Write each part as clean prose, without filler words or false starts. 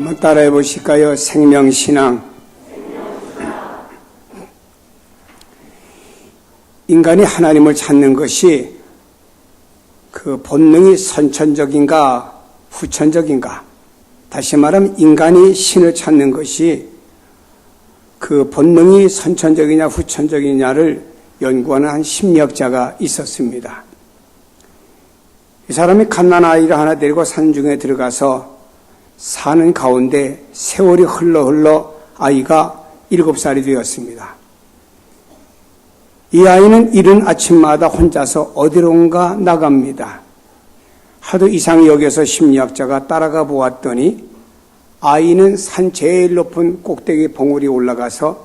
한번 따라해 보실까요? 생명신앙. 인간이 하나님을 찾는 것이 그 본능이 선천적인가 후천적인가, 다시 말하면 인간이 신을 찾는 것이 그 본능이 선천적이냐 후천적이냐를 연구하는 한 심리학자가 있었습니다. 이 사람이 갓난 아이를 하나 데리고 산중에 들어가서 사는 가운데 세월이 흘러 아이가 7살이 되었습니다. 이 아이는 이른 아침마다 혼자서 어디론가 나갑니다. 하도 이상히 여겨서 심리학자가 따라가 보았더니 아이는 산 제일 높은 꼭대기 봉우리에 올라가서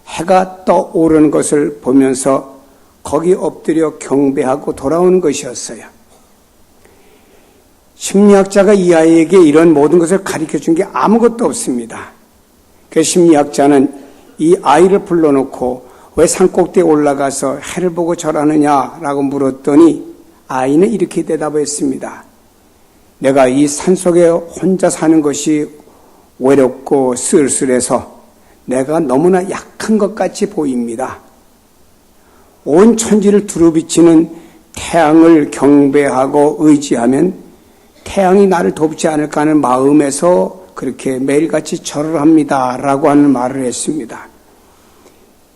해가 떠오르는 것을 보면서 거기 엎드려 경배하고 돌아오는 것이었어요. 심리학자가 이 아이에게 이런 모든 것을 가르쳐준 게 아무것도 없습니다. 그 심리학자는 이 아이를 불러놓고 왜 산꼭대기에 올라가서 해를 보고 절하느냐라고 물었더니 아이는 이렇게 대답했습니다. 내가 이 산속에 혼자 사는 것이 외롭고 쓸쓸해서 내가 너무나 약한 것 같이 보입니다. 온 천지를 두루비치는 태양을 경배하고 의지하면 태양이 나를 돕지 않을까 하는 마음에서 그렇게 매일같이 절을 합니다. 라고 하는 말을 했습니다.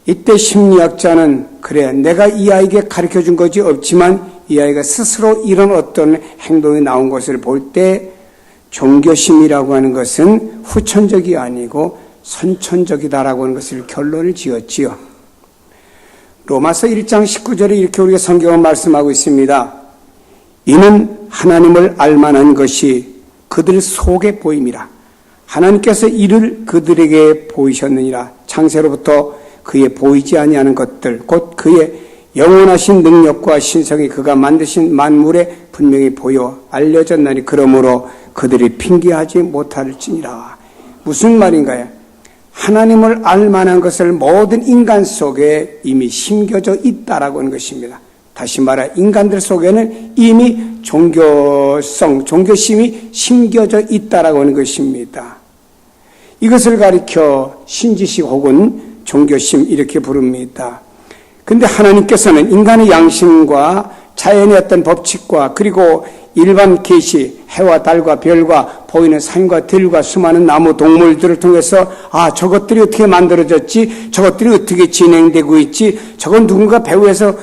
이때 심리학자는 그래, 내가 이 아이에게 가르쳐준 것이 없지만 이 아이가 스스로 이런 어떤 행동이 나온 것을 볼 때 종교심이라고 하는 것은 후천적이 아니고 선천적이다라고 하는 것을 결론을 지었지요. 로마서 1장 19절에 이렇게 우리가 성경을 말씀하고 있습니다. 이는 하나님을 알만한 것이 그들 속에 보임이라. 하나님께서 이를 그들에게 보이셨느니라. 창세로부터 그의 보이지 아니하는 것들, 곧 그의 영원하신 능력과 신성이 그가 만드신 만물에 분명히 보여 알려졌나니 그러므로 그들이 핑계하지 못할지니라. 무슨 말인가요? 하나님을 알만한 것을 모든 인간 속에 이미 심겨져 있다라고 하는 것입니다. 다시 말해 인간들 속에는 이미 종교심이 심겨져 있다라고 하는 것입니다. 이것을 가리켜 신지식 혹은 종교심 이렇게 부릅니다. 근데 하나님께서는 인간의 양심과 자연의 어떤 법칙과 그리고 일반 계시, 해와 달과 별과 보이는 산과 들과 수많은 나무 동물들을 통해서 저것들이 어떻게 만들어졌지, 저것들이 어떻게 진행되고 있지, 저건 누군가 배후에서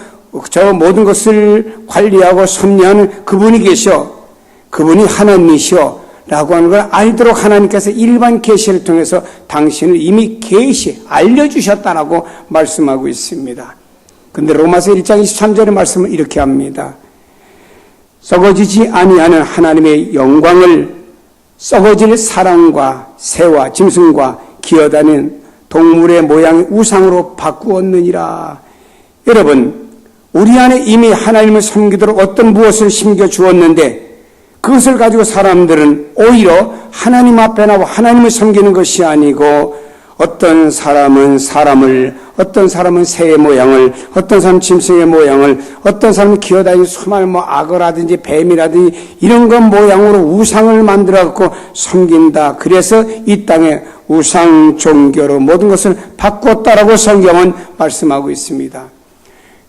저 모든 것을 관리하고 섭리하는 그분이 계셔, 그분이 하나님이시오 라고 하는 걸 알도록 하나님께서 일반 계시를 통해서 당신을 이미 알려주셨다라고 말씀하고 있습니다. 근데 로마서 1장 23절의 말씀은 이렇게 합니다. 썩어지지 아니하는 하나님의 영광을 썩어질 사람과 새와 짐승과 기어다니는 동물의 모양의 우상으로 바꾸었느니라. 여러분, 우리 안에 이미 하나님을 섬기도록 어떤 무엇을 심겨주었는데 그것을 가지고 사람들은 오히려 하나님 앞에 나와 하나님을 섬기는 것이 아니고 어떤 사람은 사람을, 어떤 사람은 새의 모양을, 어떤 사람은 짐승의 모양을, 어떤 사람은 기어다니는 수많은 악어라든지 뱀이라든지 이런 것 모양으로 우상을 만들어갖고 섬긴다. 그래서 이 땅에 우상 종교로 모든 것을 바꿨다라고 성경은 말씀하고 있습니다.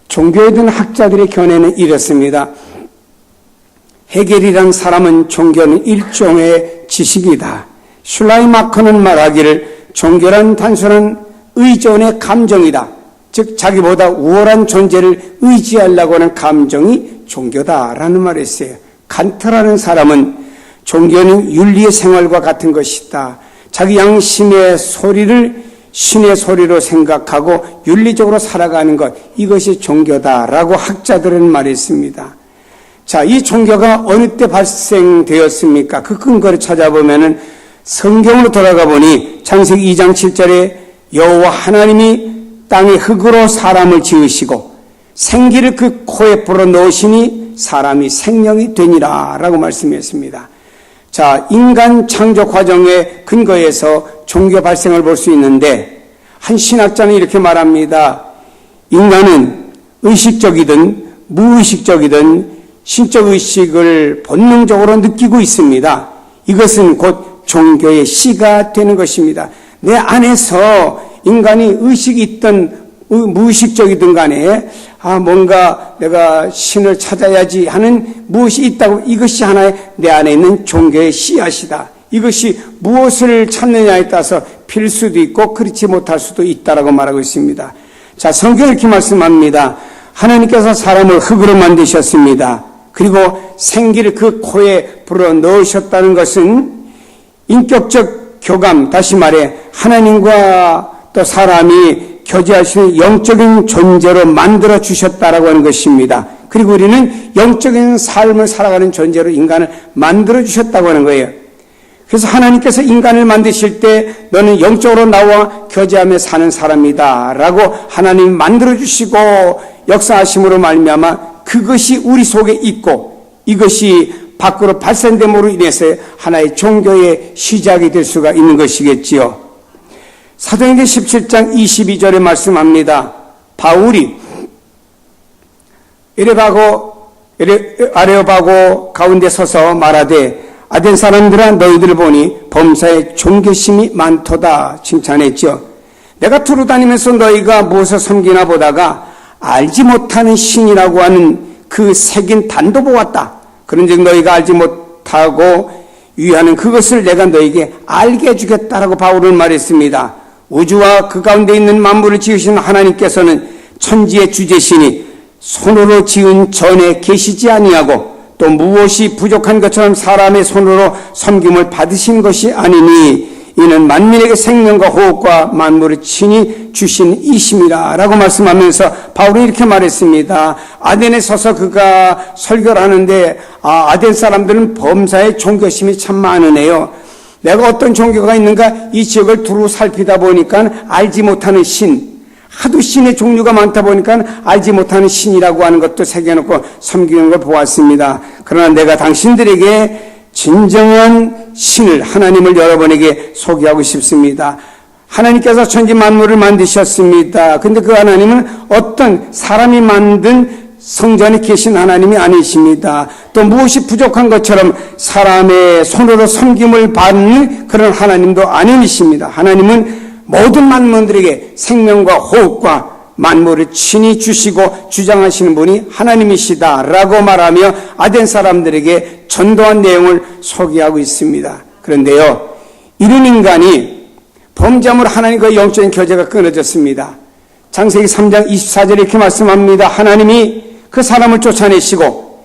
종교에 든 학자들의 견해는 이렇습니다. 헤겔이라는 사람은 종교는 일종의 지식이다. 슐라이마커는 말하기를 종교란 단순한 의존의 감정이다. 즉 자기보다 우월한 존재를 의지하려고 하는 감정이 종교다라는 말을 했어요. 칸트라는 사람은 종교는 윤리의 생활과 같은 것이다. 자기 양심의 소리를 신의 소리로 생각하고 윤리적으로 살아가는 것, 이것이 종교다라고 학자들은 말했습니다. 자, 이 종교가 어느 때 발생되었습니까? 그 근거를 찾아보면은 성경으로 돌아가 보니 창세기 2장 7절에 여호와 하나님이 땅의 흙으로 사람을 지으시고 생기를 그 코에 불어넣으시니 사람이 생명이 되니라 라고 말씀했습니다. 자, 인간 창조 과정의 근거에서 종교 발생을 볼 수 있는데 한 신학자는 이렇게 말합니다. 인간은 의식적이든 무의식적이든 신적 의식을 본능적으로 느끼고 있습니다. 이것은 곧 종교의 씨가 되는 것입니다. 내 안에서 인간이 의식이 있든 무의식적이든 간에 뭔가 내가 신을 찾아야지 하는 무엇이 있다고, 이것이 하나의 내 안에 있는 종교의 씨앗이다. 이것이 무엇을 찾느냐에 따라서 필 수도 있고 그렇지 못할 수도 있다라고 말하고 있습니다. 자, 성경이 이렇게 말씀합니다. 하나님께서 사람을 흙으로 만드셨습니다. 그리고 생기를 그 코에 불어 넣으셨다는 것은 인격적 교감, 다시 말해 하나님과 또 사람이 교제할 수 있는 영적인 존재로 만들어 주셨다라고 하는 것입니다. 그리고 우리는 영적인 삶을 살아가는 존재로 인간을 만들어 주셨다고 하는 거예요. 그래서 하나님께서 인간을 만드실 때 너는 영적으로 나와 교제하며 사는 사람이다 라고 하나님이 만들어 주시고 역사하심으로 말미암아 그것이 우리 속에 있고 이것이 밖으로 발산됨으로 인해서 하나의 종교의 시작이 될 수가 있는 것이겠지요. 사도행전 17장 22절에 말씀합니다. 바울이 아레오바고 가운데 서서 말하되 아덴 사람들아 너희들 보니 범사에 종교심이 많도다 칭찬했죠. 내가 두루 다니면서 너희가 무엇을 섬기나 보다가 알지 못하는 신이라고 하는 그 새긴 단도 보았다. 그런즉 너희가 알지 못하고 유의하는 그것을 내가 너희에게 알게 해주겠다라고 바울은 말했습니다. 우주와 그 가운데 있는 만물을 지으신 하나님께서는 천지의 주제신이 손으로 지은 전에 계시지 아니하고 또 무엇이 부족한 것처럼 사람의 손으로 섬김을 받으신 것이 아니니 이는 만민에게 생명과 호흡과 만물을 친히 주신 이심이라 라고 말씀하면서 바울이 이렇게 말했습니다. 아덴에 서서 그가 설교를 하는데 아덴 사람들은 범사의 종교심이 참 많으네요. 내가 어떤 종교가 있는가 이 지역을 두루 살피다 보니까 알지 못하는 신, 하도 신의 종류가 많다 보니까 알지 못하는 신이라고 하는 것도 새겨놓고 섬기는 걸 보았습니다. 그러나 내가 당신들에게 진정한 신을, 하나님을 여러분에게 소개하고 싶습니다. 하나님께서 천지 만물을 만드셨습니다. 근데 그 하나님은 어떤 사람이 만든 성전에 계신 하나님이 아니십니다. 또 무엇이 부족한 것처럼 사람의 손으로 섬김을 받는 그런 하나님도 아니십니다. 하나님은 모든 만물들에게 생명과 호흡과 만물을 친히 주시고 주장하시는 분이 하나님이시다라고 말하며 아덴 사람들에게 전도한 내용을 소개하고 있습니다. 그런데요, 이런 인간이 범죄함으로 하나님과의 영적인 교제가 끊어졌습니다. 창세기 3장 24절에 이렇게 말씀합니다. 하나님이 그 사람을 쫓아내시고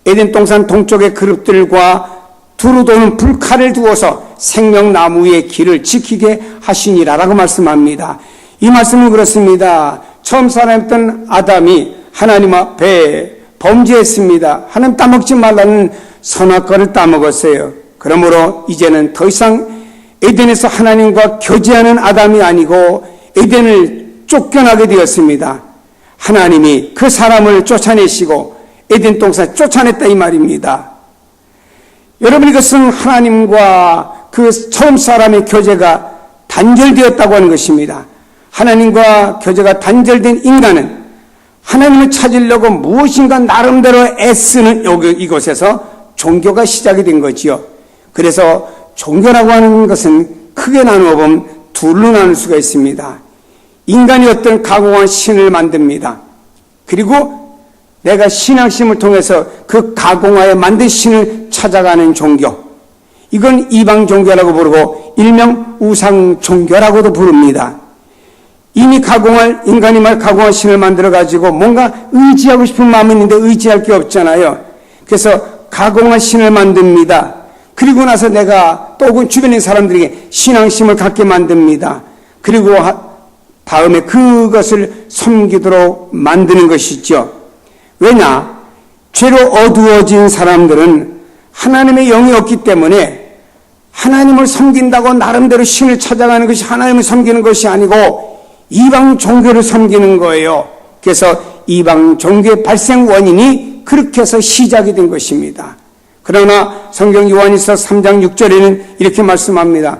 에덴 동산 동쪽의 그룹들과 두루 도는 불칼을 두어서 생명나무의 길을 지키게 하시니라라고 말씀합니다. 이 말씀은 그렇습니다. 처음 살아있던 아담이 하나님 앞에 범죄했습니다. 하나님 따먹지 말라는 선악과를 따먹었어요. 그러므로 이제는 더 이상 에덴에서 하나님과 교제하는 아담이 아니고 에덴을 쫓겨나게 되었습니다. 하나님이 그 사람을 쫓아내시고 에덴 동산 쫓아냈다 이 말입니다. 여러분, 이것은 하나님과 그 처음 사람의 교제가 단절되었다고 하는 것입니다. 하나님과 교제가 단절된 인간은 하나님을 찾으려고 무엇인가 나름대로 애쓰는 이곳에서 종교가 시작이 된 거지요. 그래서 종교라고 하는 것은 크게 나누어 보면 둘로 나눌 수가 있습니다. 인간이 어떤 가공한 신을 만듭니다. 그리고 내가 신앙심을 통해서 그 가공하여 만든 신을 찾아가는 종교. 이건 이방 종교라고 부르고 일명 우상 종교라고도 부릅니다. 이미 인간이 가공한 신을 만들어가지고 뭔가 의지하고 싶은 마음이 있는데 의지할 게 없잖아요. 그래서 가공한 신을 만듭니다. 그리고 나서 내가 또 혹은 주변의 사람들에게 신앙심을 갖게 만듭니다. 그리고 다음에 그것을 섬기도록 만드는 것이죠. 왜냐? 죄로 어두워진 사람들은 하나님의 영이 없기 때문에 하나님을 섬긴다고 나름대로 신을 찾아가는 것이 하나님을 섬기는 것이 아니고 이방 종교를 섬기는 거예요. 그래서 이방 종교의 발생 원인이 그렇게 해서 시작이 된 것입니다. 그러나 성경 요한일서 3장 6절에는 이렇게 말씀합니다.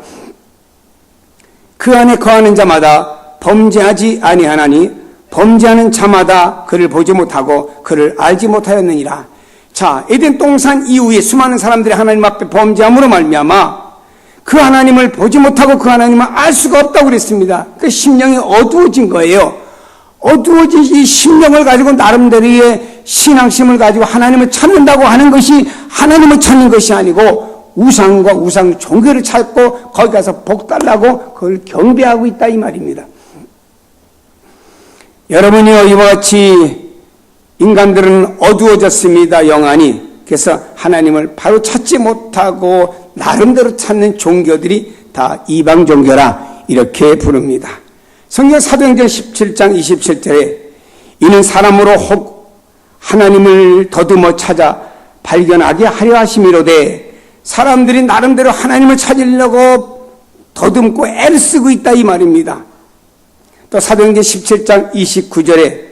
그 안에 거하는 자마다 범죄하지 아니하나니 범죄하는 자마다 그를 보지 못하고 그를 알지 못하였느니라. 자, 에덴 동산 이후에 수많은 사람들이 하나님 앞에 범죄함으로 말미암아 그 하나님을 보지 못하고 그 하나님을 알 수가 없다고 그랬습니다. 그 심령이 어두워진 거예요. 어두워진 이 심령을 가지고 나름대로의 신앙심을 가지고 하나님을 찾는다고 하는 것이 하나님을 찾는 것이 아니고 우상과 우상 종교를 찾고 거기 가서 복 달라고 그걸 경배하고 있다 이 말입니다. 여러분이요, 이와 같이 인간들은 어두워졌습니다. 영안이. 그래서 하나님을 바로 찾지 못하고 나름대로 찾는 종교들이 다 이방 종교라 이렇게 부릅니다. 성경 사도행전 17장 27절에 이는 사람으로 혹 하나님을 더듬어 찾아 발견하게 하려 하심이로되 사람들이 나름대로 하나님을 찾으려고 더듬고 애를 쓰고 있다 이 말입니다. 또 사도행전 17장 29절에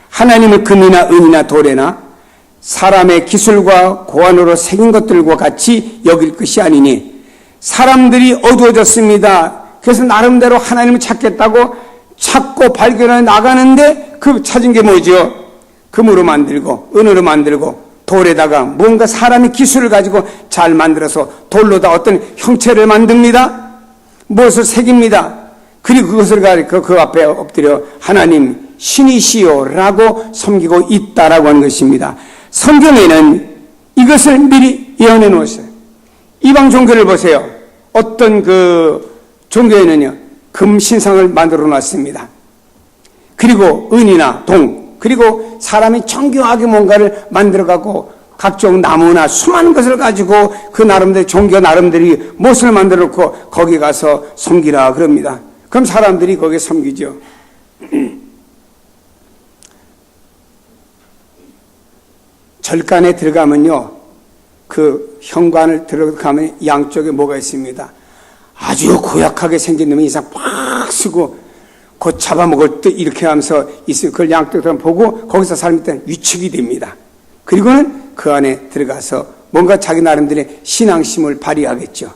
하나님을 금이나 은이나 돌에나 사람의 기술과 고안으로 새긴 것들과 같이 여길 것이 아니니 사람들이 어두워졌습니다. 그래서 나름대로 하나님을 찾겠다고 찾고 발견해 나가는데 그 찾은 게 뭐죠? 금으로 만들고 은으로 만들고 돌에다가 뭔가 사람의 기술을 가지고 잘 만들어서 돌로다 어떤 형체를 만듭니다. 무엇을 새깁니다. 그리고 그것을 가지고 그 앞에 엎드려 하나님 신이시오라고 섬기고 있다라고 하는 것입니다. 성경에는 이것을 미리 예언해 놓았어요. 이방 종교를 보세요. 어떤 그 종교에는요 금 신상을 만들어 놨습니다. 그리고 은이나 동, 그리고 사람이 정교하게 뭔가를 만들어 갖고 각종 나무나 수많은 것을 가지고 그 나름대로 종교 나름대로 무엇을 만들어 놓고 거기 가서 섬기라 그럽니다. 그럼 사람들이 거기에 섬기죠. 절간에 들어가면요, 그 현관을 들어가면 양쪽에 뭐가 있습니다. 아주 고약하게 생긴 놈이 이상 팍 쓰고 곧 잡아먹을 때 이렇게 하면서 있으면 그걸 양쪽으로 보고 거기서 삶을 때 위축이 됩니다. 그리고는 그 안에 들어가서 뭔가 자기 나름대로의 신앙심을 발휘하겠죠.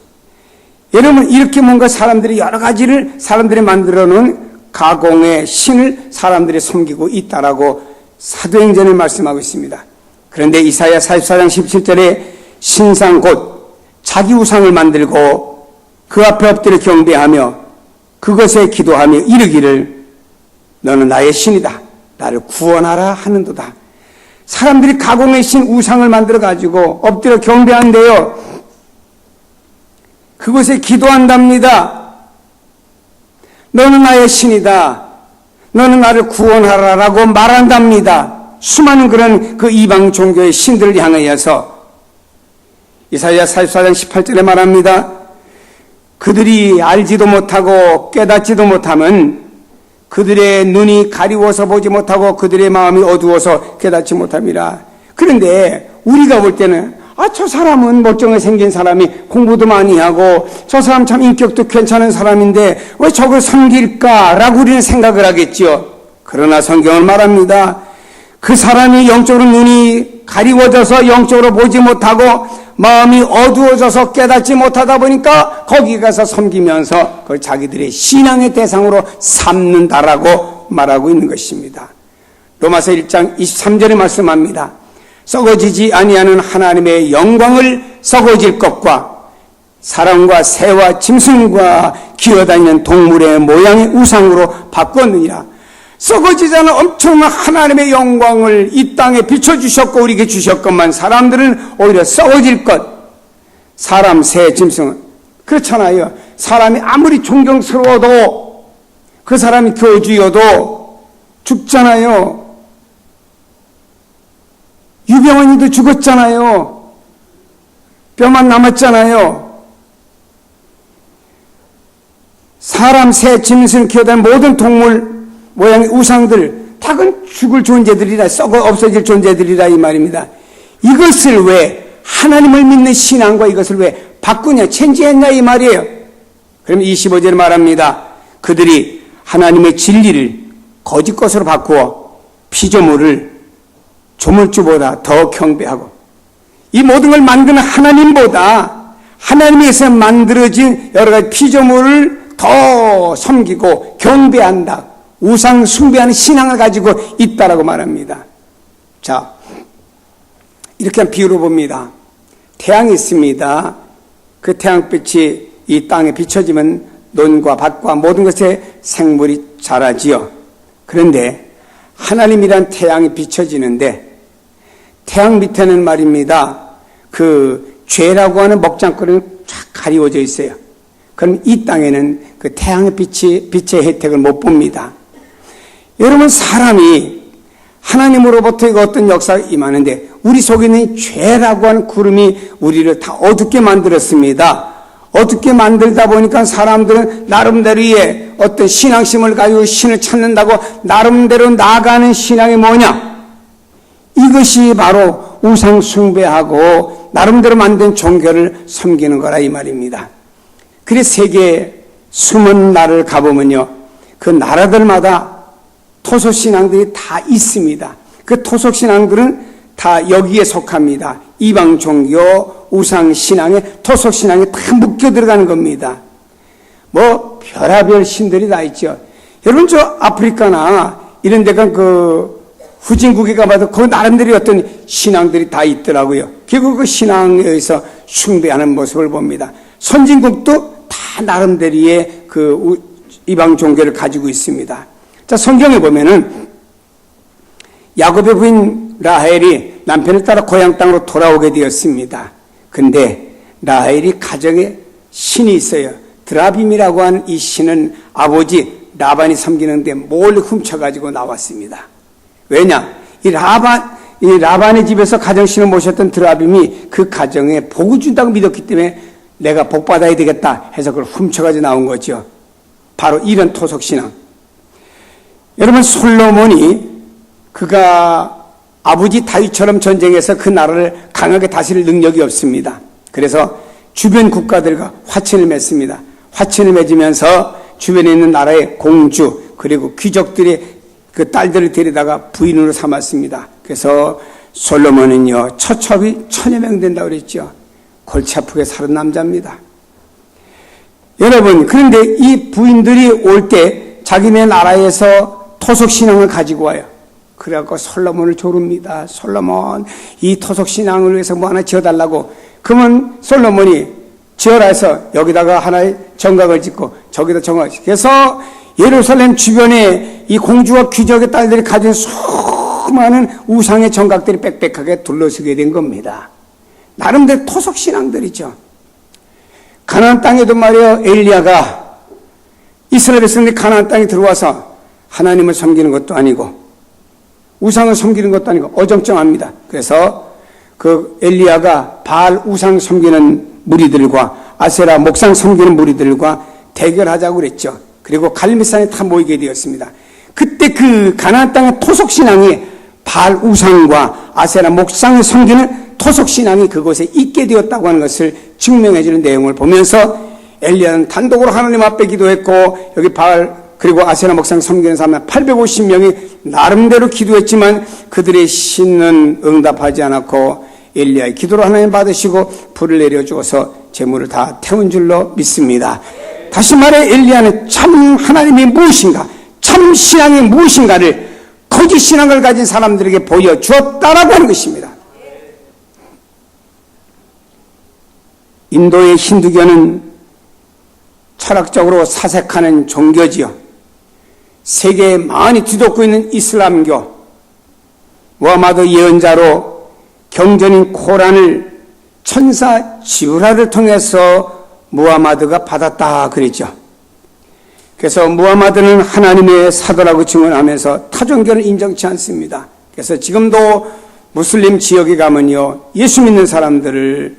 여러분, 이렇게 뭔가 사람들이 여러 가지를 사람들이 만들어 놓은 가공의 신을 사람들이 섬기고 있다라고 사도행전에 말씀하고 있습니다. 그런데 이사야 44장 17절에 신상 곧 자기 우상을 만들고 그 앞에 엎드려 경배하며 그것에 기도하며 이르기를 너는 나의 신이다. 나를 구원하라 하는도다. 사람들이 가공의 신 우상을 만들어 가지고 엎드려 경배한대요. 그것에 기도한답니다. 너는 나의 신이다. 너는 나를 구원하라라고 말한답니다. 수많은 그런 그 이방 종교의 신들을 향하여서 이사야 44장 18절에 말합니다. 그들이 알지도 못하고 깨닫지도 못하면 그들의 눈이 가리워서 보지 못하고 그들의 마음이 어두워서 깨닫지 못함이라. 그런데 우리가 볼 때는 저 사람은 멀쩡하게 생긴 사람이 공부도 많이 하고 저 사람 참 인격도 괜찮은 사람인데 왜 저걸 섬길까라고 우리는 생각을 하겠죠. 그러나 성경은 말합니다. 그 사람이 영적으로 눈이 가리워져서 영적으로 보지 못하고 마음이 어두워져서 깨닫지 못하다 보니까 거기 가서 섬기면서 그걸 자기들의 신앙의 대상으로 삼는다라고 말하고 있는 것입니다. 로마서 1장 23절에 말씀합니다. 썩어지지 아니하는 하나님의 영광을 썩어질 것과 사람과 새와 짐승과 기어다니는 동물의 모양의 우상으로 바꿨느니라. 썩어지지 않은 엄청난 하나님의 영광을 이 땅에 비춰주셨고 우리에게 주셨건만 사람들은 오히려 썩어질 것, 사람, 새, 짐승은 그렇잖아요. 사람이 아무리 존경스러워도 그 사람이 교주여도 죽잖아요. 유병원이도 죽었잖아요. 뼈만 남았잖아요. 사람, 새, 짐승, 기어다니는 모든 동물 모양의 우상들 다 그건 죽을 존재들이라 썩어 없어질 존재들이라 이 말입니다. 이것을 왜 하나님을 믿는 신앙과 이것을 왜 바꾸냐 체인지했냐 이 말이에요. 그럼 25절에 말합니다. 그들이 하나님의 진리를 거짓 것으로 바꾸어 피조물을 조물주보다 더 경배하고 이 모든 걸 만드는 하나님보다 하나님에서 만들어진 여러 가지 피조물을 더 섬기고 경배한다. 우상 숭배하는 신앙을 가지고 있다라고 말합니다. 자, 이렇게 한 비유로 봅니다. 태양이 있습니다. 그 태양빛이 이 땅에 비춰지면 논과 밭과 모든 것에 생물이 자라지요. 그런데 하나님이란 태양이 비춰지는데 태양 밑에는 말입니다. 그 죄라고 하는 먹장거리는 쫙 가리워져 있어요. 그럼 이 땅에는 그 태양의 빛의 혜택을 못 봅니다. 여러분, 사람이 하나님으로부터 어떤 역사가 임하는데 우리 속에 있는 죄라고 하는 구름이 우리를 다 어둡게 만들었습니다. 어둡게 만들다 보니까 사람들은 나름대로의 어떤 신앙심을 가지고 신을 찾는다고 나름대로 나아가는 신앙이 뭐냐? 이것이 바로 우상 숭배하고 나름대로 만든 종교를 섬기는 거라 이 말입니다. 그래서 세계 숨은 나라를 가보면요, 그 나라들마다 토속신앙들이 다 있습니다. 그 토속신앙들은 다 여기에 속합니다. 이방 종교, 우상신앙에 토속신앙에 다 묶여 들어가는 겁니다. 뭐 별하별 신들이 다 있죠. 여러분, 저 아프리카나 이런 데가 그 후진국에 가봐도 그 나름대로 어떤 신앙들이 다 있더라고요. 결국 그 신앙에 의해서 숭배하는 모습을 봅니다. 선진국도 다 나름대로의 그 이방 종교를 가지고 있습니다. 자, 성경에 보면은 야곱의 부인 라헬이 남편을 따라 고향 땅으로 돌아오게 되었습니다. 근데 라헬이 가정에 신이 있어요. 드라빔이라고 하는 이 신은 아버지 라반이 섬기는데 몰래 훔쳐가지고 나왔습니다. 왜냐? 이 라반의 집에서 가정신을 모셨던 드라빔이 그 가정에 복을 준다고 믿었기 때문에 내가 복 받아야 되겠다 해서 그걸 훔쳐가지고 나온 거죠. 바로 이런 토속신앙. 여러분, 솔로몬이 그가 아버지 다윗처럼 전쟁에서 그 나라를 강하게 다스릴 능력이 없습니다. 그래서 주변 국가들과 화친을 맺습니다. 화친을 맺으면서 주변에 있는 나라의 공주 그리고 귀족들의 그 딸들을 데려다가 부인으로 삼았습니다. 그래서 솔로몬은요, 처첩이 1000여 명 된다고 그랬죠. 골치 아프게 사는 남자입니다. 여러분, 그런데 이 부인들이 올 때 자기네 나라에서 토속신앙을 가지고 와요. 그래갖고 솔로몬을 조릅니다. 솔로몬, 이 토속신앙을 위해서 뭐 하나 지어달라고. 그러면 솔로몬이 지어라 해서 여기다가 하나의 정각을 짓고 저기다 정각을 짓고. 그래서 예루살렘 주변에 이 공주와 귀족의 딸들이 가진 수많은 우상의 정각들이 빽빽하게 둘러서게 된 겁니다. 나름대로 토속신앙들이죠. 가나안 땅에도 말이에요, 엘리야가 이스라엘 백성들이 가나안 땅에 들어와서 하나님을 섬기는 것도 아니고 우상을 섬기는 것도 아니고 어정쩡합니다. 그래서 그 엘리야가 바알 우상 섬기는 무리들과 아세라 목상 섬기는 무리들과 대결하자고 그랬죠. 그리고 갈미산에 다 모이게 되었습니다. 그때 그 가나안 땅의 토속신앙이 바알 우상과 아세라 목상을 섬기는 토속신앙이 그곳에 있게 되었다고 하는 것을 증명해주는 내용을 보면서 엘리야는 단독으로 하나님 앞에 기도했고 여기 바알 그리고 아세라 목상 섬기는 사람 850명이 나름대로 기도했지만 그들의 신은 응답하지 않았고 엘리야의 기도로 하나님 받으시고 불을 내려주어서 재물을 다 태운 줄로 믿습니다. 다시 말해 엘리야는 참 하나님이 무엇인가, 참 신앙이 무엇인가를 거짓 신앙을 가진 사람들에게 보여주었다라고 하는 것입니다. 인도의 힌두교는 철학적으로 사색하는 종교지요. 세계에 많이 뒤덮고 있는 이슬람교, 무하마드 예언자로 경전인 코란을 천사 지브라를 통해서 무하마드가 받았다 그랬죠. 그래서 무하마드는 하나님의 사도라고 증언하면서 타종교를 인정치 않습니다. 그래서 지금도 무슬림 지역에 가면요, 예수 믿는 사람들을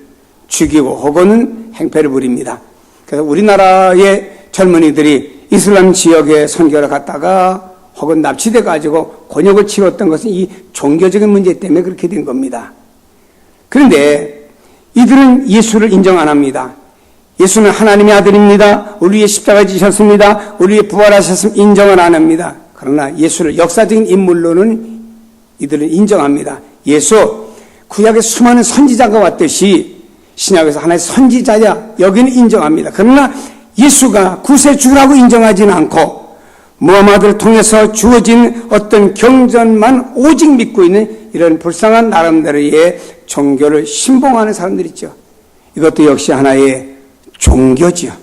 죽이고 혹은 행패를 부립니다. 그래서 우리나라의 젊은이들이 이슬람 지역에 선교를 갔다가 혹은 납치돼 가지고 곤욕을 치렀던 것은 이 종교적인 문제 때문에 그렇게 된 겁니다. 그런데 이들은 예수를 인정 안 합니다. 예수는 하나님의 아들입니다. 우리 위에 십자가 지셨습니다. 우리 위에 부활하셨으면 인정을 안 합니다. 그러나 예수를 역사적인 인물로는 이들은 인정합니다. 예수, 구약에 수많은 선지자가 왔듯이 신약에서 하나의 선지자야, 여기는 인정합니다. 그러나 예수가 구세주라고 인정하지는 않고 무하마드를 통해서 주어진 어떤 경전만 오직 믿고 있는 이런 불쌍한 나름대로의 종교를 신봉하는 사람들 있죠. 이것도 역시 하나의 종교지요.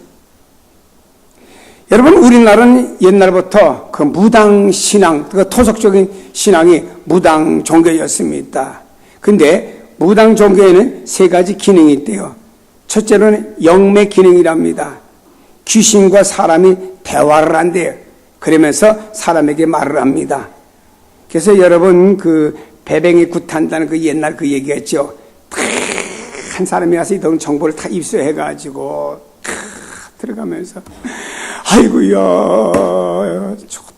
여러분, 우리나라는 옛날부터 그 무당 신앙, 그 토속적인 신앙이 무당 종교였습니다. 근데 무당 종교에는 세 가지 기능이 있대요. 첫째로는 영매 기능이랍니다. 귀신과 사람이 대화를 한대요. 그러면서 사람에게 말을 합니다. 그래서 여러분, 그 배뱅이 굿한다는 그 옛날 그 얘기했죠. 한 사람이 와서 이런 정보를 다 입수해가지고 들어가면서 아이고야,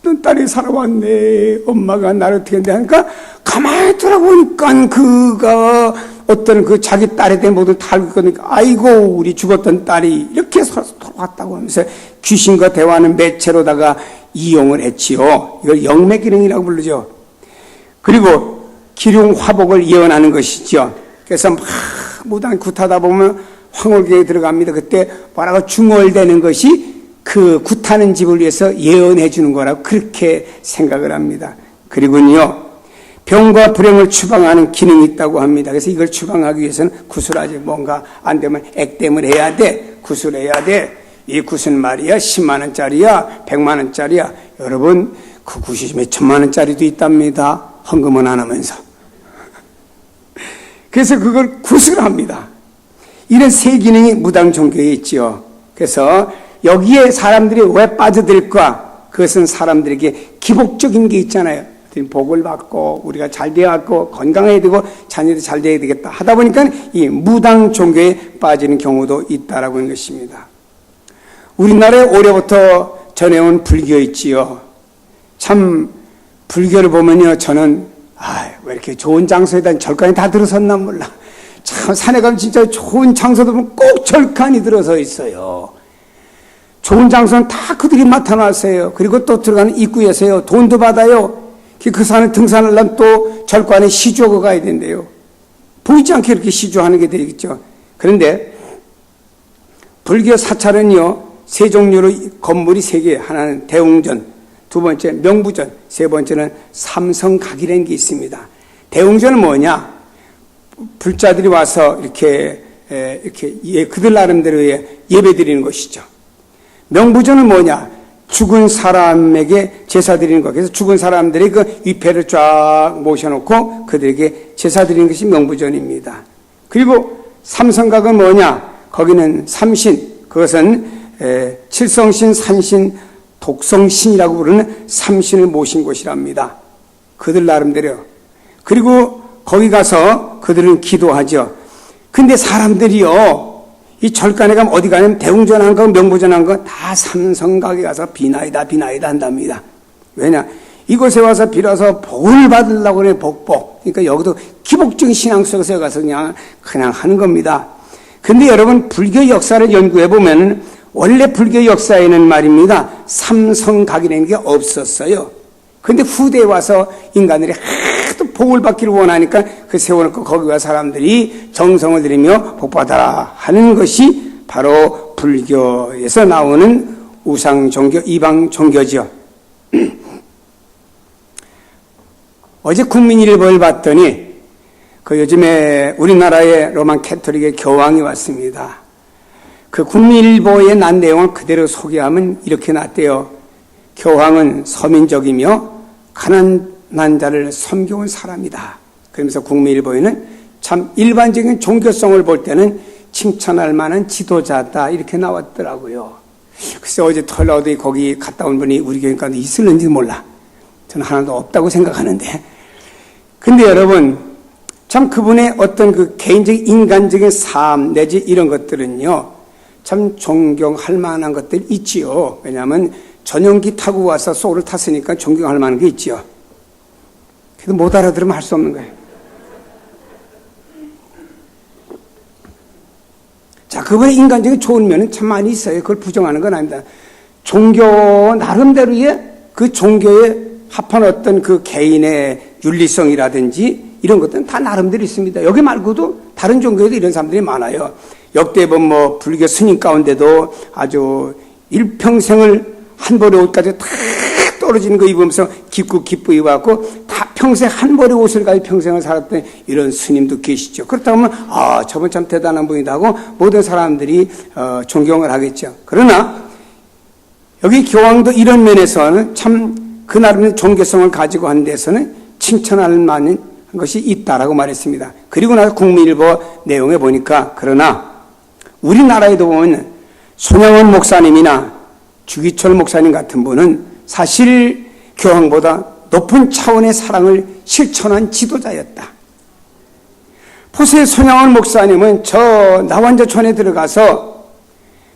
어떤 딸이 살아왔네. 엄마가 나를 어떻게 했는데 하니까 가만히 돌아보니까 그가 어떤 그 자기 딸에 대한 모든 다 알고 있으니까 아이고, 우리 죽었던 딸이 이렇게 살아서 돌아왔다고 하면서 귀신과 대화하는 매체로다가 이용을 했지요. 이걸 영매 기능이라고 부르죠. 그리고 기륭화복을 예언하는 것이죠. 그래서 막 무당 굿하다 보면 황홀경에 들어갑니다. 그때 뭐라고 중월되는 것이 그 굿하는 집을 위해서 예언해 주는 거라고 그렇게 생각을 합니다. 그리고요, 병과 불행을 추방하는 기능이 있다고 합니다. 그래서 이걸 추방하기 위해서는 구슬하지. 뭔가 안 되면 액땜을 해야 돼. 구슬해야 돼. 이 굿은 말이야 10만 원짜리야 100만 원짜리야. 여러분, 그 굿이 몇 천만 원짜리도 있답니다. 헌금은 안 하면서. 그래서 그걸 굿을 합니다. 이런 세 기능이 무당 종교에 있지요. 그래서 여기에 사람들이 왜 빠져들까? 그것은 사람들에게 기복적인 게 있잖아요. 복을 받고 우리가 잘 되어갖고 건강해야 되고 자녀도 잘 돼야 되겠다 하다 보니까 이 무당 종교에 빠지는 경우도 있다라고 하는 것입니다. 우리나라에 오래부터 전해온 불교 있지요. 참 불교를 보면요, 저는 왜 이렇게 좋은 장소에다 절간이 다 들어섰나 몰라. 참 산에 가면 진짜 좋은 장소도 보면 꼭 절간이 들어서 있어요. 좋은 장소는 다 그들이 맡아놨어요. 그리고 또 들어가는 입구에서요, 돈도 받아요. 그 산에 등산하려면 또 절간에 시주하고 가야 된대요. 보이지 않게 이렇게 시주하는 게 되겠죠. 그런데 불교 사찰은요, 세 종류로 건물이 세 개. 하나는 대웅전, 두 번째 명부전, 세 번째는 삼성각이라는 게 있습니다. 대웅전은 뭐냐? 불자들이 와서 이렇게 그들 나름대로 예배 드리는 것이죠. 명부전은 뭐냐? 죽은 사람에게 제사 드리는 것. 그래서 죽은 사람들이 그 위패를 쫙 모셔놓고 그들에게 제사 드리는 것이 명부전입니다. 그리고 삼성각은 뭐냐? 거기는 삼신, 그것은 칠성신, 산신, 독성신이라고 부르는 삼신을 모신 곳이랍니다. 그들 나름대로. 그리고 거기 가서 그들은 기도하죠. 근데 사람들이요, 이 절간에 가면 어디 가냐면 대웅전 한 거, 명부전 한 거 다 삼성각에 가서 비나이다 한답니다. 왜냐? 이곳에 와서 빌어서 복을 받으려고 그래, 복복. 그러니까 여기도 기복적인 신앙 속에서 가서 그냥 하는 겁니다. 근데 여러분, 불교 역사를 연구해 보면 원래 불교 역사에는 말입니다, 삼성각이라는 게 없었어요. 근데 후대에 와서 인간들이 하도 복을 받기를 원하니까 그 세워놓고 거기 와 사람들이 정성을 들이며 복받아라 하는 것이 바로 불교에서 나오는 우상 종교, 이방 종교죠. 어제 국민일보를 봤더니 그 요즘에 우리나라의 로만 캐톨릭의 교황이 왔습니다. 그 국민일보에 난 내용을 그대로 소개하면 이렇게 났대요. 교황은 서민적이며 가난한 자를 섬겨온 사람이다. 그러면서 국민일보에는 참 일반적인 종교성을 볼 때는 칭찬할 만한 지도자다, 이렇게 나왔더라고요. 글쎄, 어제 털라우드에 거기 갔다 온 분이 우리 교회니까 있을는지 몰라. 저는 하나도 없다고 생각하는데. 근데 여러분, 참 그분의 어떤 그 개인적인 인간적인 삶 내지 이런 것들은요, 참 존경할 만한 것들 있지요. 왜냐하면 전용기 타고 와서 소를 탔으니까 존경할 만한 게 있지요. 그래도 못 알아들으면 할 수 없는 거예요. 자, 그분의 인간적인 좋은 면은 참 많이 있어요. 그걸 부정하는 건 아닙니다. 종교 나름대로의 그 종교에 합한 어떤 그 개인의 윤리성이라든지 이런 것들은 다 나름대로 있습니다. 여기 말고도 다른 종교에도 이런 사람들이 많아요. 역대 뭐 불교 스님 가운데도 아주 일평생을 한 벌의 옷까지 다 떨어지는 거 입으면서 기쁘 입어갖고 다 평생 한 벌의 옷을 가지고 평생을 살았던 이런 스님도 계시죠. 그렇다고 하면 저분 참 대단한 분이다 하고 모든 사람들이 존경을 하겠죠. 그러나 여기 교황도 이런 면에서는 참 그 나름의 종교성을 가지고 하는 데서는 칭찬할 만한 것이 있다라고 말했습니다. 그리고 나서 국민일보 내용에 보니까 그러나 우리나라에도 보면 손양원 목사님이나 주기철 목사님 같은 분은 사실 교황보다 높은 차원의 사랑을 실천한 지도자였다. 보세요. 손양원 목사님은 저 나완저촌에 들어가서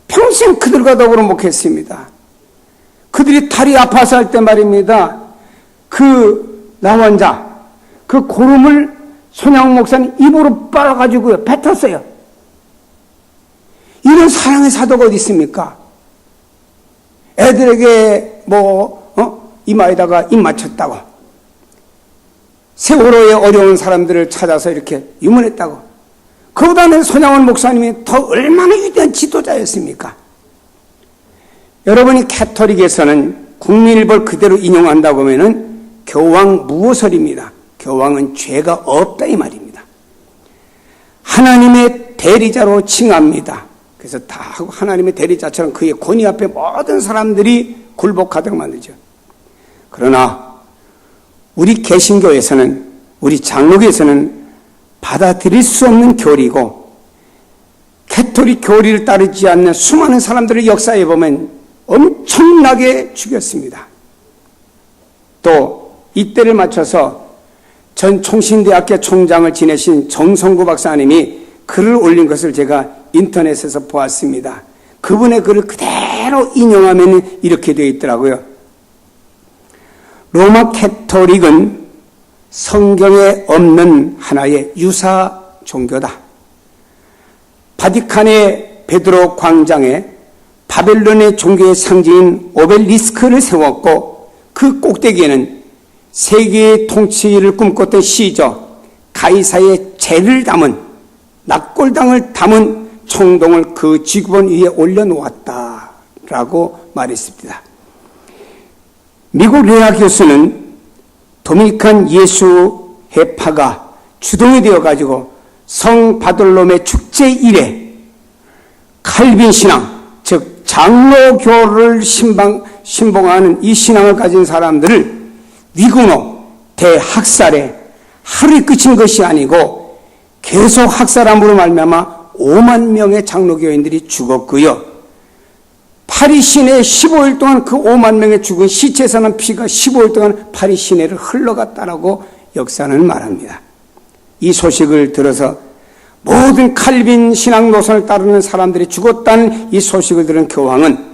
평생 그들과 더불어 목했습니다. 그들이 다리 아파서 할 때 말입니다. 그 나환자, 그 고름을 손양원 목사님 입으로 빨아가지고요, 뱉었어요. 이런 사랑의 사도가 어디 있습니까? 애들에게 이마에다가 입 맞췄다고. 세월호에 어려운 사람들을 찾아서 이렇게 유문했다고. 그보다는 손양원 목사님이 더 얼마나 위대한 지도자였습니까? 여러분이 캐토릭에서는 국민일보를 그대로 인용한다고 하면은 교황 무호설입니다. 교황은 죄가 없다 이 말입니다. 하나님의 대리자로 칭합니다. 그래서 다 하나님의 대리자처럼 그의 권위 앞에 모든 사람들이 굴복하도록 만들죠. 그러나 우리 개신교에서는, 우리 장로교에서는 받아들일 수 없는 교리고, 캐토릭 교리를 따르지 않는 수많은 사람들의 역사에 보면 엄청나게 죽였습니다. 또 이때를 맞춰서 전 총신대학교 총장을 지내신 정성구 박사님이 글을 올린 것을 제가 인터넷에서 보았습니다. 그분의 글을 그대로 인용하면 이렇게 되어 있더라고요. 로마 캐토릭은 성경에 없는 하나의 유사 종교다. 바티칸의 베드로 광장에 바벨론의 종교의 상징인 오벨리스크를 세웠고, 그 꼭대기에는 세계의 통치를 꿈꿨던 시저 가이사의 죄를 담은, 낙골당을 담은 청동을 그 지구본 위에 올려놓았다라고 말했습니다. 미국 레아 교수는 도미니칸 예수회파가 주동이 되어가지고 성 바돌롬의 축제 이래 칼빈 신앙, 즉 장로교를 신봉하는 이 신앙을 가진 사람들을 위군호, 대학살에 하루에 끝인 것이 아니고 계속 학살함으로 말미암아 5만 명의 장로교인들이 죽었고요. 파리 시내에 15일 동안 그 5만 명의 죽은 시체에서 난 피가 15일 동안 파리 시내를 흘러갔다라고 역사는 말합니다. 이 소식을 들어서 모든 칼빈 신앙 노선을 따르는 사람들이 죽었다는 이 소식을 들은 교황은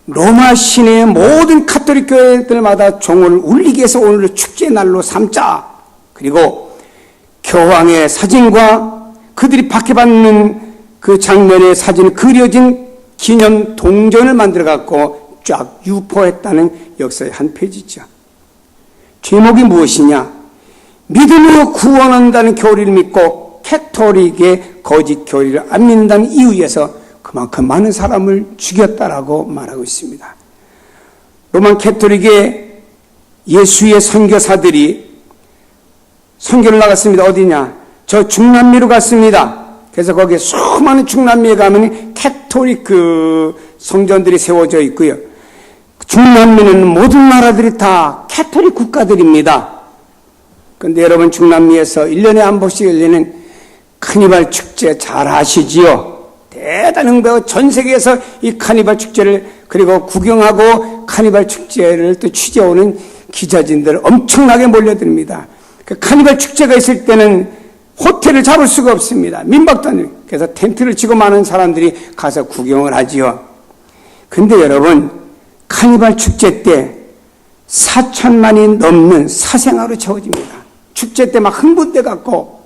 로마 시내의 모든 가톨릭 교회들마다 종을 울리기 위해서 오늘을 축제의 날로 삼자. 그리고 교황의 사진과 그들이 박해받는 그 장면의 사진이 그려진 기념 동전을 만들어갖고 쫙 유포했다는 역사의 한 페이지죠. 제목이 무엇이냐? 믿음으로 구원한다는 교리를 믿고 캐토릭의 거짓 교리를 안 믿는다는 이유에서 그만큼 많은 사람을 죽였다라고 말하고 있습니다. 로마 캐토릭의 예수의 선교사들이 선교를 나갔습니다. 어디냐? 저 중남미로 갔습니다. 그래서 거기에 수많은 중남미에 가면 캐토릭 그 성전들이 세워져 있고요. 중남미는 모든 나라들이 다 캐토릭 국가들입니다. 그런데 여러분, 중남미에서 1년에 한 번씩 열리는 카니발 축제 잘 아시지요? 대단한 흥배가 전 세계에서 이 카니발 축제를, 그리고 구경하고 카니발 축제를 또 취재오는 기자진들 엄청나게 몰려듭니다. 그 카니발 축제가 있을 때는 호텔을 잡을 수가 없습니다. 민박단위. 그래서 텐트를 치고 많은 사람들이 가서 구경을 하지요. 근데 여러분, 카니발 축제 때 4천만이 넘는 사생아로 채워집니다. 축제 때 막 흥분돼 갖고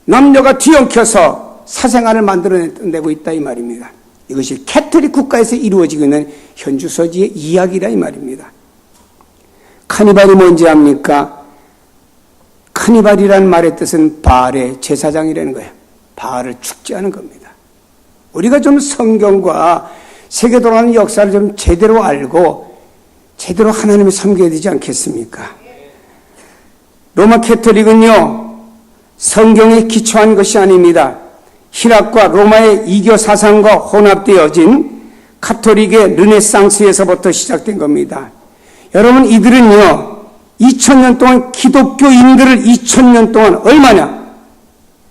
남녀가 뒤엉켜서 사생아를 만들어내고 있다 이 말입니다. 이것이 캐톨릭 국가에서 이루어지고 있는 현주소지의 이야기라 이 말입니다. 카니발이 뭔지 압니까? 카니발이라는 말의 뜻은 바알의 제사장이라는 거예요. 바알을 축제하는 겁니다. 우리가 좀 성경과 세계 돌아가는 역사를 좀 제대로 알고 제대로 하나님을 섬겨야 되지 않겠습니까? 로마 캐톨릭은요, 성경에 기초한 것이 아닙니다. 히락과 로마의 이교 사상과 혼합되어진 가톨릭의 르네상스에서부터 시작된 겁니다. 여러분, 이들은요 2000년 동안 기독교인들을 2000년 동안 얼마냐?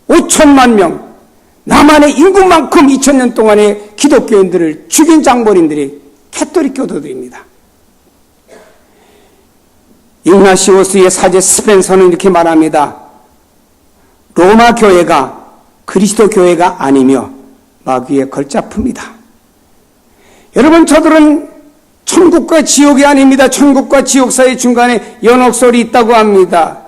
5천만 명, 남한의 인구만큼 2000년 동안의 기독교인들을 죽인 장본인들이 가톨릭 교도들입니다. ig나시오스의 사제 스펜서는 이렇게 말합니다. 로마 교회가 그리스도 교회가 아니며 마귀의 걸작품이다. 여러분, 저들은 천국과 지옥이 아닙니다. 천국과 지옥 사이 중간에 연옥설이 있다고 합니다.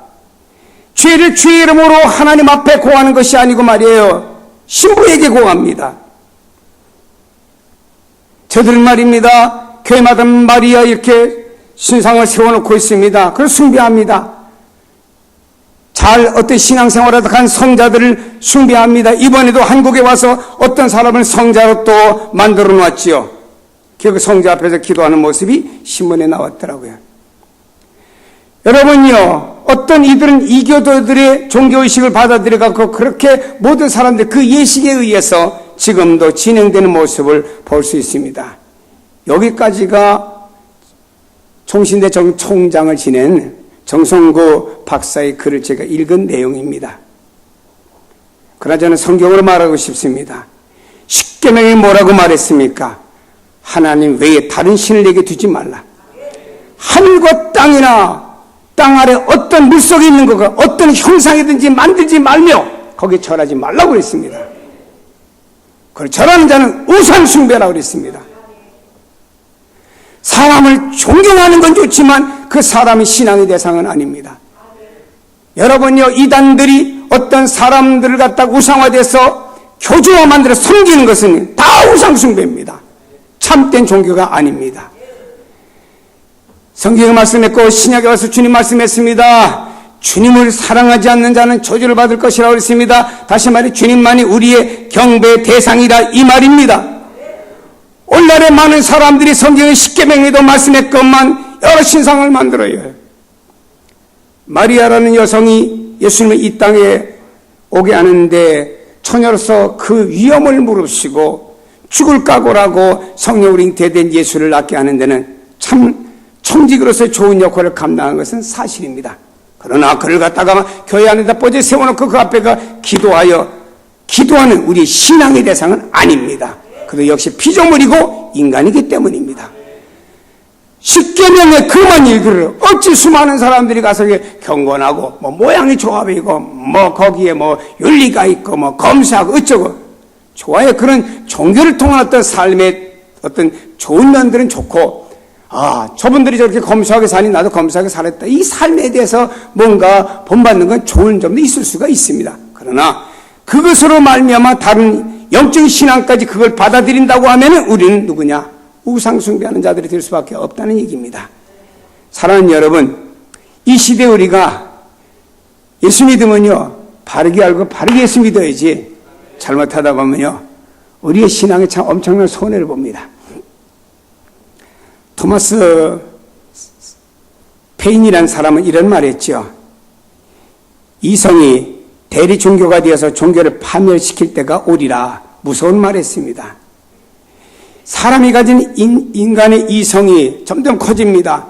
죄를 주의 이름으로 하나님 앞에 고하는 것이 아니고 말이에요. 신부에게 고합니다. 저들은 말입니다. 교회마다 마리아 이렇게 신상을 세워놓고 있습니다. 그걸 숭배합니다. 잘 어떤 신앙생활하다 간 성자들을 숭배합니다. 이번에도 한국에 와서 어떤 사람을 성자로 또 만들어 놨지요. 그 성자 앞에서 기도하는 모습이 신문에 나왔더라고요. 여러분요, 어떤 이들은 이교도들의 종교의식을 받아들여갖고 그렇게 모든 사람들 그 예식에 의해서 지금도 진행되는 모습을 볼 수 있습니다. 여기까지가 총신대 총장을 지낸 정성구 박사의 글을 제가 읽은 내용입니다. 그러나 저는 성경으로 말하고 싶습니다. 십계명이 뭐라고 말했습니까? 하나님 외에 다른 신을 내게 두지 말라. 하늘과 땅이나 땅 아래 어떤 물속에 있는 것과 어떤 형상이든지 만들지 말며 거기에 절하지 말라고 그랬습니다. 그걸 절하는 자는 우상 숭배라고 그랬습니다. 사람을 존경하는 건 좋지만 그 사람이 신앙의 대상은 아닙니다. 여러분요, 이단들이 어떤 사람들을 갖다가 우상화돼서 교주화 만들어 섬기는 것은 다 우상 숭배입니다. 참된 종교가 아닙니다. 성경에 말씀했고 신약에 와서 주님 말씀했습니다. 주님을 사랑하지 않는 자는 저주를 받을 것이라고 했습니다. 다시 말해 주님만이 우리의 경배의 대상이다 이 말입니다. 오늘날에 많은 사람들이 성경의 십계명에도 말씀했건만 여러 신상을 만들어요. 마리아라는 여성이 예수님을 이 땅에 오게 하는데 처녀로서 그 위험을 무릅쓰고 죽을 각오라고 성령으로 잉태된 예수를 낳게 하는 데는 참 청직으로서 좋은 역할을 감당한 것은 사실입니다. 그러나 그를 갖다가 교회 안에다 뻗어 세워놓고 그 앞에가 기도하는 우리 신앙의 대상은 아닙니다. 그도 역시 피조물이고 인간이기 때문입니다. 십계명의 그만 일들을 어찌 수많은 사람들이 가서 경건하고 모양이 좋아 보이고 거기에 윤리가 있고 검사하고 어쩌고 좋아요. 그런 종교를 통한 어떤 삶의 어떤 좋은 면들은 좋고 저분들이 저렇게 검소하게 사니 나도 검소하게 살았다. 이 삶에 대해서 뭔가 본받는 건 좋은 점도 있을 수가 있습니다. 그러나 그것으로 말미암아 다른 영적인 신앙까지 그걸 받아들인다고 하면 우리는 누구냐? 우상 숭배하는 자들이 될 수밖에 없다는 얘기입니다. 사랑하는 여러분, 이 시대에 우리가 예수 믿으면요 바르게 알고 바르게 예수 믿어야지 잘못하다 보면요 우리의 신앙에 참 엄청난 손해를 봅니다. 토마스 페인이라는 사람은 이런 말을 했죠. 이성이 대리 종교가 되어서 종교를 파멸시킬 때가 오리라. 무서운 말을 했습니다. 사람이 가진 인간의 이성이 점점 커집니다.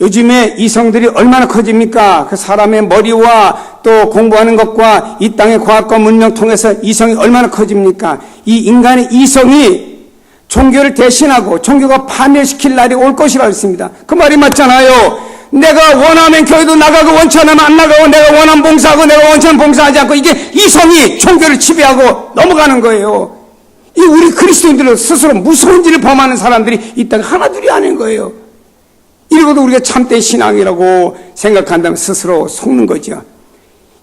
요즘에 이성들이 얼마나 커집니까? 그 사람의 머리와 또 공부하는 것과 이 땅의 과학과 문명 통해서 이성이 얼마나 커집니까? 이 인간의 이성이 종교를 대신하고 종교가 파멸시킬 날이 올 것이라고 했습니다. 그 말이 맞잖아요. 내가 원하면 교회도 나가고 원치 않으면 안 나가고 내가 원하면 봉사하고 내가 원치 않으면 봉사하지 않고 이게 이성이 종교를 지배하고 넘어가는 거예요. 이 우리 그리스도인들은 스스로 무서운 일을 범하는 사람들이 이 땅에 하나둘이 아닌 거예요. 이러고도 우리가 참된 신앙이라고 생각한다면 스스로 속는 거죠.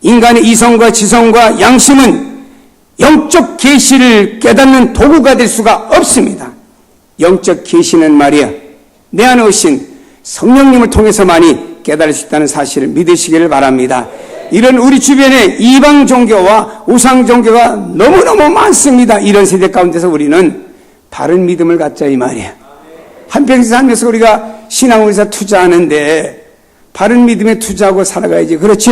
인간의 이성과 지성과 양심은 영적 계시를 깨닫는 도구가 될 수가 없습니다. 영적 계시는 말이야 내 안에 오신 성령님을 통해서만이 깨달을 수 있다는 사실을 믿으시기를 바랍니다. 이런 우리 주변에 이방 종교와 우상 종교가 너무너무 많습니다. 이런 세대 가운데서 우리는 바른 믿음을 갖자 이 말이야. 한평생 살면서 우리가 신앙을 위해서 투자하는데 바른 믿음에 투자하고 살아가야지. 그렇죠?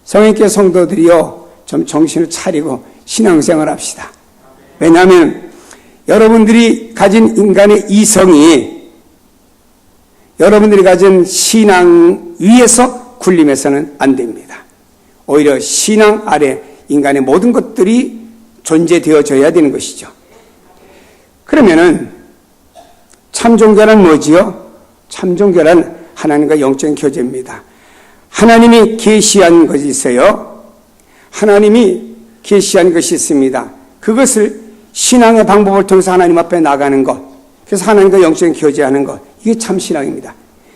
성령께 성도들이요 좀 정신을 차리고 신앙생활 합시다. 왜냐하면 여러분들이 가진 인간의 이성이 여러분들이 가진 신앙 위에서 군림해서는 안 됩니다. 오히려 신앙 아래 인간의 모든 것들이 존재되어져야 되는 것이죠. 그러면은 참 종교란 뭐지요? 참 종교란 하나님과 영적인 교제입니다. 하나님이 계시한 것이 있어요. 하나님이 계시한 것이 있습니다. 그것을 신앙의 방법을 통해서 하나님 앞에 나가는 것, 그래서 하나님과 영적인 교제하는 것, 이게 참 신앙입니다.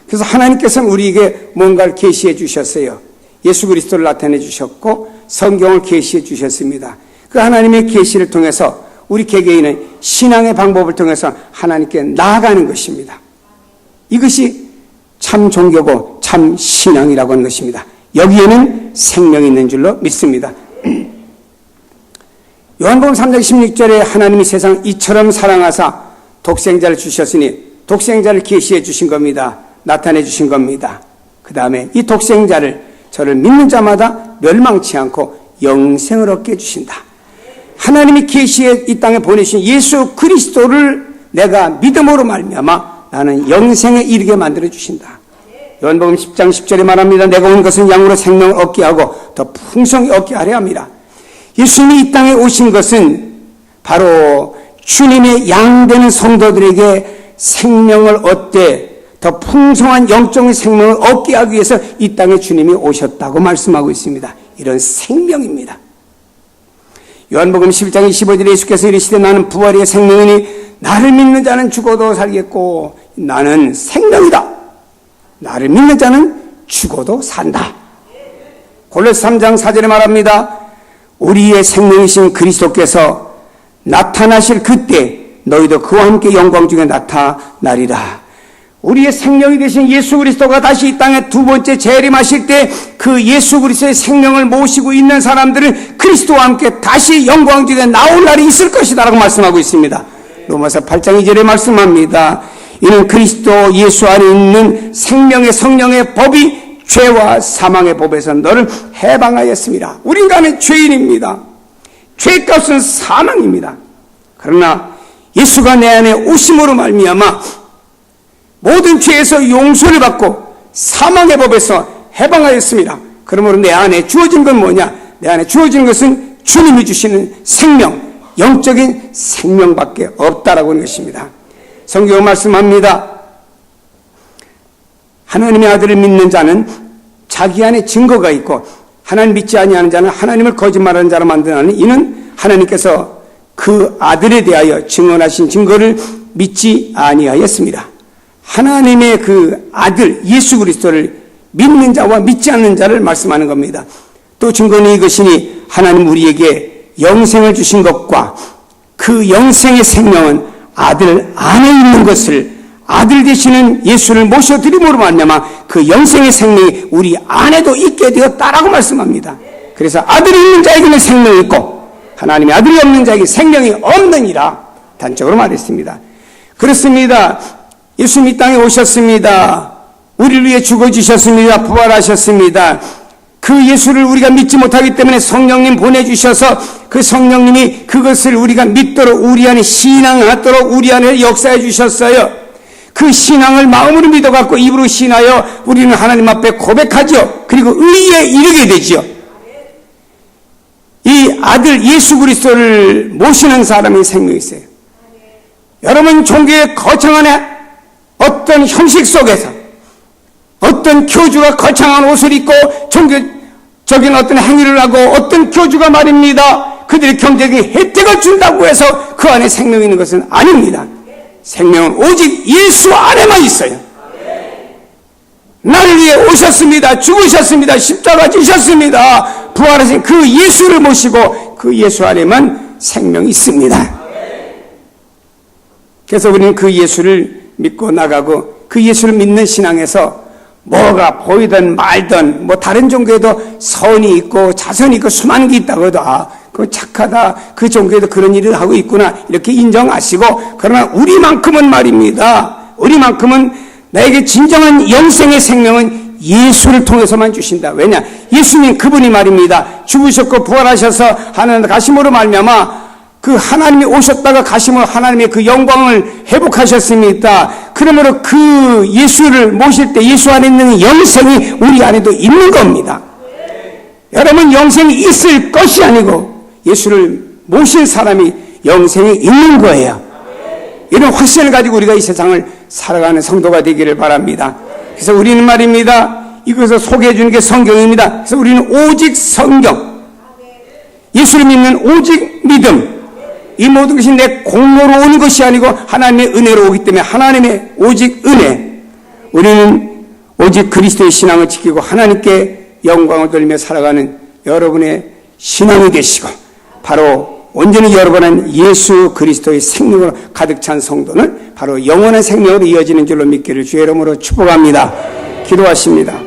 그래서 하나님께서는 우리에게 뭔가를 계시해 주셨어요. 예수 그리스도를 나타내 주셨고 성경을 계시해 주셨습니다. 그 하나님의 계시를 통해서 우리 개개인은 신앙의 방법을 통해서 하나님께 나아가는 것입니다. 이것이 참 종교고 참 신앙이라고 하는 것입니다. 여기에는 생명이 있는 줄로 믿습니다. 요한복음 3장 16절에 하나님이 세상 이처럼 사랑하사 독생자를 주셨으니 독생자를 계시해 주신 겁니다. 나타내 주신 겁니다. 그 다음에 이 독생자를 저를 믿는 자마다 멸망치 않고 영생을 얻게 해주신다. 하나님이 계시해 이 땅에 보내신 예수 그리스도를 내가 믿음으로 말미암아 나는 영생에 이르게 만들어 주신다. 요한복음 10장 10절에 말합니다. 내가 온 것은 양으로 생명을 얻게 하고 더 풍성히 얻게 하려 합니다. 예수님이 이 땅에 오신 것은 바로 주님의 양되는 성도들에게 생명을 얻되 더 풍성한 영적인 생명을 얻게 하기 위해서 이 땅에 주님이 오셨다고 말씀하고 있습니다. 이런 생명입니다. 요한복음 11장 25절에 예수께서 이르시되 나는 부활의 생명이니 나를 믿는 자는 죽어도 살겠고 나는 생명이다. 나를 믿는 자는 죽어도 산다. 골로새 3장 4절에 말합니다. 우리의 생명이신 그리스도께서 나타나실 그때 너희도 그와 함께 영광 중에 나타나리라. 우리의 생명이 되신 예수 그리스도가 다시 이 땅에 두 번째 재림하실 때 그 예수 그리스도의 생명을 모시고 있는 사람들은 그리스도와 함께 다시 영광 중에 나올 날이 있을 것이다 라고 말씀하고 있습니다. 로마서 8장 2절에 말씀합니다. 이는 그리스도 예수 안에 있는 생명의 성령의 법이 죄와 사망의 법에서 너를 해방하였습니다. 우리 인간은 죄인입니다. 죄값은 사망입니다. 그러나 예수가 내 안에 오심으로 말미암아 모든 죄에서 용서를 받고 사망의 법에서 해방하였습니다. 그러므로 내 안에 주어진 건 뭐냐? 내 안에 주어진 것은 주님이 주시는 생명, 영적인 생명밖에 없다라고 하는 것입니다. 성경은 말씀합니다. 하나님의 아들을 믿는 자는 자기 안에 증거가 있고 하나님 믿지 아니하는 자는 하나님을 거짓말하는 자로 만드나니 이는 하나님께서 그 아들에 대하여 증언하신 증거를 믿지 아니하였습니다. 하나님의 그 아들 예수 그리스도를 믿는 자와 믿지 않는 자를 말씀하는 겁니다. 또 증거는 이것이니 하나님 우리에게 영생을 주신 것과 그 영생의 생명은 아들 안에 있는 것을 아들 되시는 예수를 모셔드림으로 말미암아 그 영생의 생명이 우리 안에도 있게 되었다라고 말씀합니다. 그래서 아들이 있는 자에게는 생명이 있고 하나님의 아들이 없는 자에게 생명이 없느니라 단적으로 말했습니다. 그렇습니다. 예수님이 이 땅에 오셨습니다. 우리를 위해 죽어주셨습니다. 부활하셨습니다. 그 예수를 우리가 믿지 못하기 때문에 성령님 보내주셔서 그 성령님이 그것을 우리가 믿도록 우리 안에 신앙하도록 우리 안에 역사해 주셨어요. 그 신앙을 마음으로 믿어갖고 입으로 신하여 우리는 하나님 앞에 고백하죠. 그리고 의에 이르게 되죠. 이 아들 예수 그리스도를 모시는 사람의 생명이 있어요. 여러분 종교의 거창한 어떤 형식 속에서 어떤 교주가 거창한 옷을 입고 종교적인 어떤 행위를 하고 어떤 교주가 말입니다. 그들의 경제적인 혜택을 준다고 해서 그 안에 생명이 있는 것은 아닙니다. 생명은 오직 예수 안에만 있어요. 나를 위해 오셨습니다. 죽으셨습니다. 십자가 지셨습니다. 부활하신 그 예수를 모시고 그 예수 안에만 생명이 있습니다. 그래서 우리는 그 예수를 믿고 나가고 그 예수를 믿는 신앙에서 뭐가 보이든 말든 뭐 다른 종교에도 선이 있고 자선이 있고 수많은 게 있다고 해도 그거 착하다. 그 종교에도 그런 일을 하고 있구나. 이렇게 인정하시고 그러나 우리만큼은 말입니다. 우리만큼은 나에게 진정한 영생의 생명은 예수를 통해서만 주신다. 왜냐? 예수님 그분이 말입니다. 죽으셨고 부활하셔서 하나님 가심으로 말미암아 그 하나님이 오셨다가 가심으로 하나님의 그 영광을 회복하셨습니다. 그러므로 그 예수를 모실 때 예수 안에 있는 영생이 우리 안에도 있는 겁니다. 여러분, 영생이 있을 것이 아니고 예수를 모실 사람이 영생이 있는 거예요. 이런 확신을 가지고 우리가 이 세상을 살아가는 성도가 되기를 바랍니다. 그래서 우리는 말입니다, 이것을 소개해 주는 게 성경입니다. 그래서 우리는 오직 성경, 예수를 믿는 오직 믿음, 이 모든 것이 내 공로로 오는 것이 아니고 하나님의 은혜로 오기 때문에 하나님의 오직 은혜, 우리는 오직 그리스도의 신앙을 지키고 하나님께 영광을 돌리며 살아가는 여러분의 신앙이 되시고, 바로 온전히 여러분은 예수 그리스도의 생명으로 가득 찬 성도는 바로 영원한 생명으로 이어지는 줄로 믿기를 주의 이름으로 축복합니다. 기도하십니다.